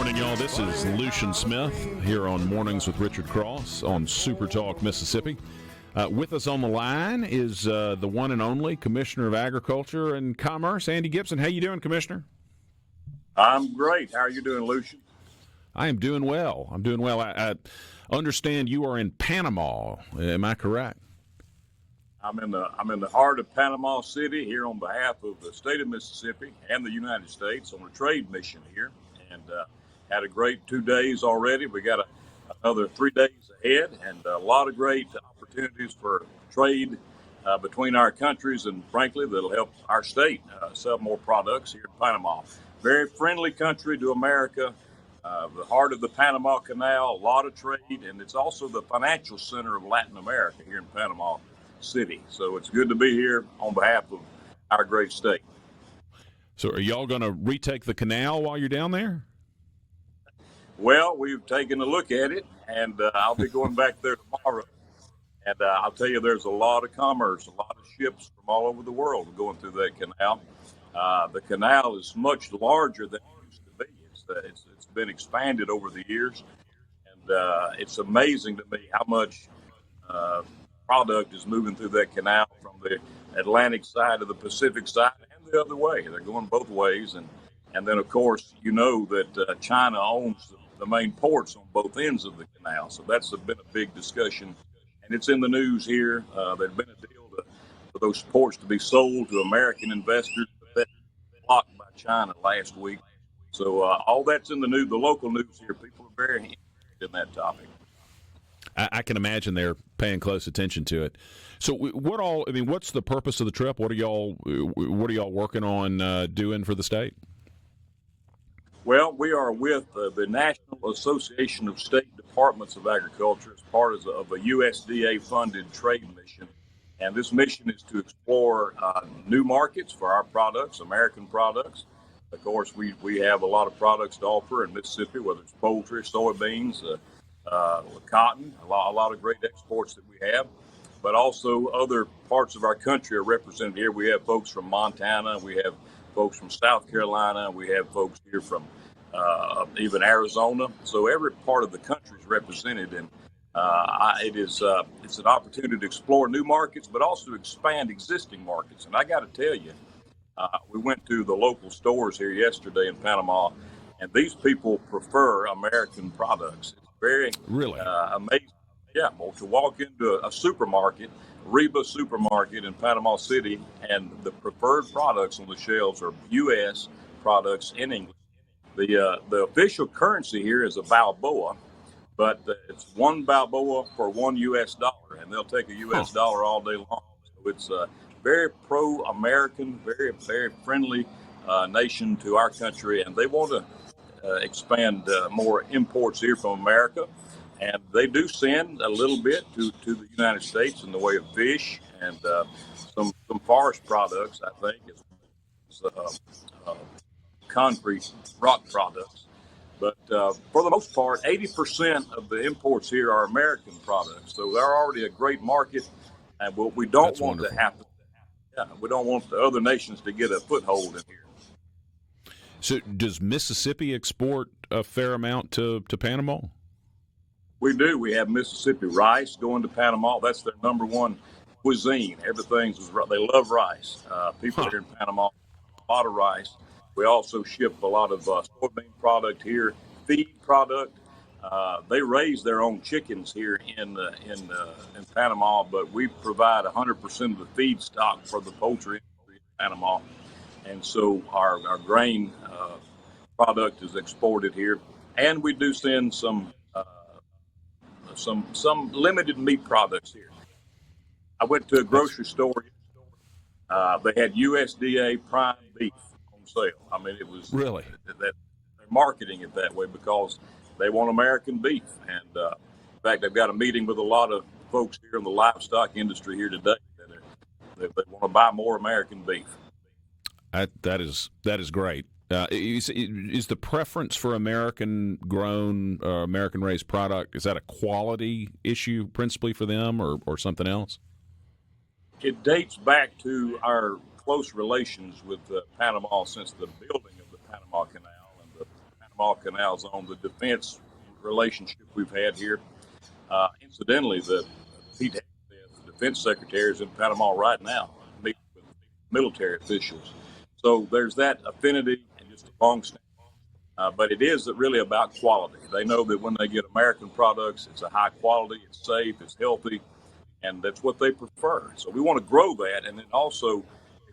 morning, y'all. This is Lucian Smith here on Mornings with Richard Cross on SuperTalk Mississippi. With us on the line is the one and only Commissioner of Agriculture and Commerce, Andy Gibson. How you doing, Commissioner? I'm great. How are you doing, Lucian? I am doing well. I understand you are in Panama. Am I correct? I'm in the heart of Panama City here on behalf of the state of Mississippi and the United States on a trade mission here, and had a great 2 days already. We got another 3 days ahead, and a lot of great opportunities for trade between our countries, and frankly, that'll help our state sell more products here in Panama. Very friendly country to America. The heart of the Panama Canal, a lot of trade, and it's also the financial center of Latin America here in Panama City. So it's good to be here on behalf of our great state. So are y'all going to retake the canal while you're down there? Well, we've taken a look at it, and I'll be going back there tomorrow. And I'll tell you, there's a lot of commerce, a lot of ships from all over the world going through that canal. The canal is much larger than it used to be. It's been expanded over the years, and it's amazing to me how much product is moving through that canal from the Atlantic side to the Pacific side and the other way. They're going both ways. And then, of course, you know that China owns the main ports on both ends of the canal. So that's been a big discussion. And it's in the news here. There's been a deal for those ports to be sold to American investors, but that was blocked by China last week. So all that's in the news, the local news here. People are very interested in that topic. I can imagine they're paying close attention to it. So, what's the purpose of the trip? What are y'all working on doing for the state? Well, we are with the National Association of State Departments of Agriculture as part of a USDA-funded trade mission, and this mission is to explore new markets for our products, American products. Of course, we have a lot of products to offer in Mississippi, whether it's poultry, soybeans, cotton, a lot of great exports that we have, but also other parts of our country are represented here. We have folks from Montana, we have folks from South Carolina, we have folks here from even Arizona. So every part of the country is represented, and it's an opportunity to explore new markets, but also expand existing markets. And I got to tell you, we went to the local stores here yesterday in Panama, and these people prefer American products. It's very really amazing. Yeah, well, to walk into a supermarket, Reba supermarket in Panama City, and the preferred products on the shelves are U.S. products in English. The official currency here is a Balboa, but it's one Balboa for $1 U.S., and they'll take a U.S. dollar all day long. So it's very pro-American, very, very friendly nation to our country, and they want to expand more imports here from America. And they do send a little bit to the United States in the way of fish and some forest products, I think, as concrete rock products. But for the most part, 80% of the imports here are American products. So they're already a great market. And what we don't That's want wonderful. to happen, we don't want the other nations to get a foothold in here. So does Mississippi export a fair amount to Panama? We do. We have Mississippi rice going to Panama. That's their number one cuisine. They love rice. People here in Panama, a lot of rice. We also ship a lot of soybean product here, feed product. They raise their own chickens here in Panama, but we provide 100% of the feed stock for the poultry industry in Panama. And so our grain product is exported here, and we do send some limited meat products here. I went to a grocery store. They had USDA prime beef on sale. I mean, it was really they're marketing it that way because they want American beef. And in fact, they've got a meeting with a lot of folks here in the livestock industry here today. They want to buy more American beef. That is great. Is the preference for American-grown, American-raised product, is that a quality issue principally for them or something else? It dates back to our close relations with Panama since the building of the Panama Canal and the Panama Canal zone, the defense relationship we've had here. Incidentally, Pete Hegseth, the defense secretary, is in Panama right now, meeting with military officials. So there's that affinity and just a long standing. But it is really about quality. They know that when they get American products, it's a high quality, it's safe, it's healthy, and that's what they prefer. So we want to grow that and then also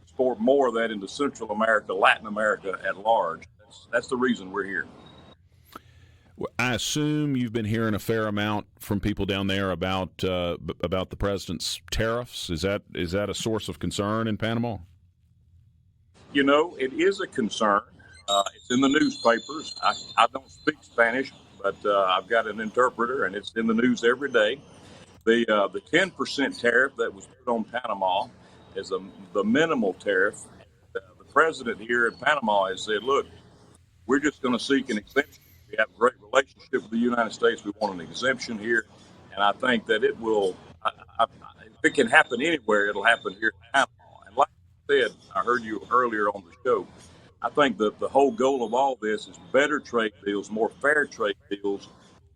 export more of that into Central America, Latin America at large. That's the reason we're here. I assume you've been hearing a fair amount from people down there about the president's tariffs. Is that a source of concern in Panama? You know, it is a concern. It's in the newspapers. I don't speak Spanish, but I've got an interpreter, and it's in the news every day. The 10% tariff that was put on Panama is the minimal tariff. The president here in Panama has said, look, we're just going to seek an exemption. We have a great relationship with the United States. We want an exemption here. And I think that it will, if it can happen anywhere, it'll happen here in Panama. And like I said, I heard you earlier on the show, I think that the whole goal of all this is better trade deals, more fair trade deals,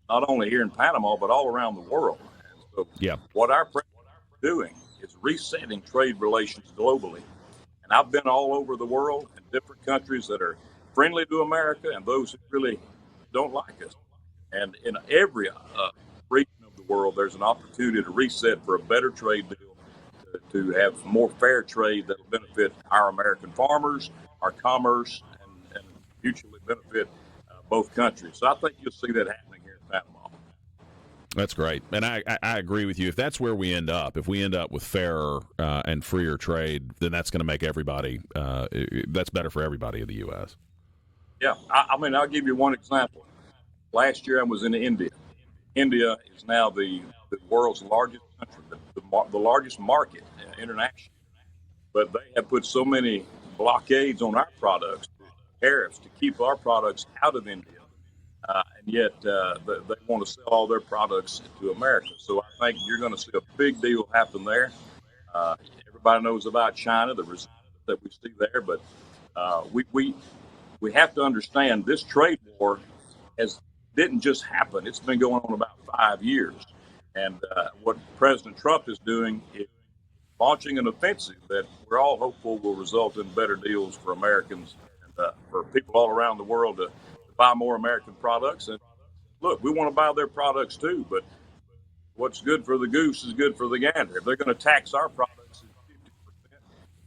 not only here in Panama, but all around the world. And so what our president is doing is resetting trade relations globally. And I've been all over the world in different countries that are friendly to America and those who really don't like us. And in every region of the world, there's an opportunity to reset for a better trade deal, to have more fair trade that will benefit our American farmers, our commerce, and mutually benefit both countries. So I think you'll see that happening here in Panama. That's great. And I agree with you. If that's where we end up, if we end up with fairer and freer trade, then that's going to make everybody, that's better for everybody in the U.S. Yeah. I mean, I'll give you one example. Last year I was in India. India is now the world's largest country, the largest market internationally. But they have put so many blockades on our products, tariffs, to keep our products out of India. And yet they want to sell all their products to America. So I think you're going to see a big deal happen there. Everybody knows about China, the results that we see there. But we have to understand this trade war didn't just happen. It's been going on about 5 years. And what President Trump is doing is launching an offensive that we're all hopeful will result in better deals for Americans and for people all around the world to buy more American products. And look, we want to buy their products too, but what's good for the goose is good for the gander. If they're going to tax our products at 50%,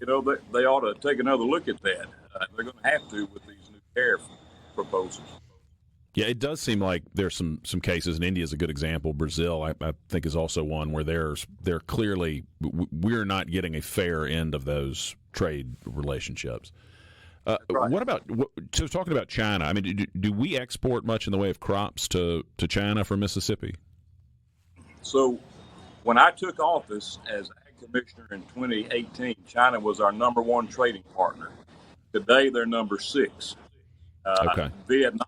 you know, they ought to take another look at that. They're going to have to with these new tariff proposals. Yeah, it does seem like there's some cases, and India is a good example. Brazil, I think, is also one where they're clearly, we're not getting a fair end of those trade relationships. Right. What about, so talking about China, I mean, do we export much in the way of crops to China from Mississippi? So when I took office as Ag Commissioner in 2018, China was our number one trading partner. Today, they're number 6. Okay. Vietnam,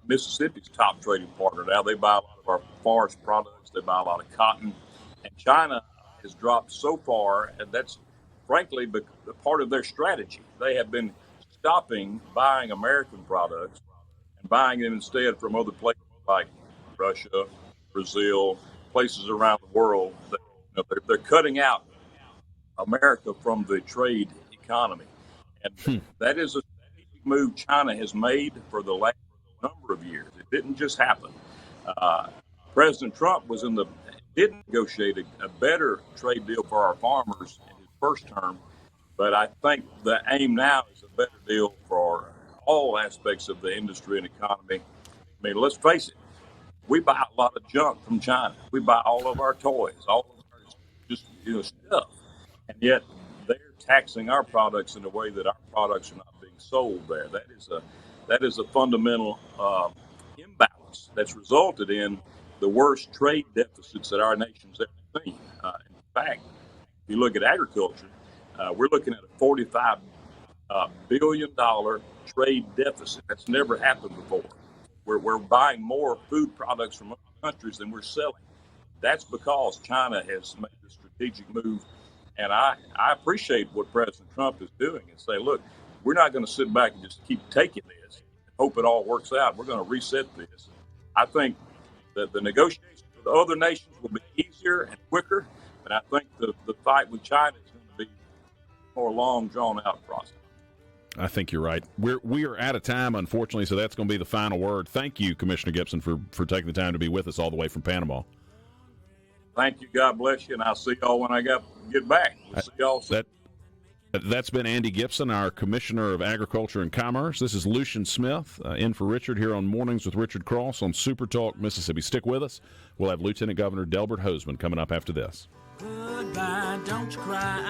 Mississippi's top trading partner. Now they buy a lot of our forest products. They buy a lot of cotton. And China has dropped so far, and that's frankly part of their strategy. They have been stopping buying American products and buying them instead from other places like Russia, Brazil, places around the world. They're cutting out America from the trade economy. And that is a strategic move China has made for the last number of years. It didn't just happen. President Trump did negotiate a better trade deal for our farmers in his first term, but I think the aim now is a better deal for all aspects of the industry and economy. I mean, let's face it, we buy a lot of junk from China. We buy all of our toys, all of our stuff, and yet they're taxing our products in a way that our products are not being sold there. That is a fundamental imbalance that's resulted in the worst trade deficits that our nation's ever seen. In fact, if you look at agriculture, we're looking at a $45 billion trade deficit. That's never happened before. We're buying more food products from other countries than we're selling. That's because China has made a strategic move. And I appreciate what President Trump is doing and say, look, we're not going to sit back and just keep taking this. hope it all works out. We're going to reset this. I think that the negotiations with the other nations will be easier and quicker, but I think the fight with China is going to be a more long, drawn-out process. I think you're right. We are out of time, unfortunately, so that's going to be the final word. Thank you, Commissioner Gibson, for taking the time to be with us all the way from Panama. Thank you. God bless you, and I'll see y'all when I get back. We'll see y'all soon. That's been Andy Gibson, our Commissioner of Agriculture and Commerce. This is Lucian Smith, in for Richard here on Mornings with Richard Cross on SuperTalk Mississippi. Stick with us. We'll have Lieutenant Governor Delbert Hosemann coming up after this. Goodbye, don't you cry.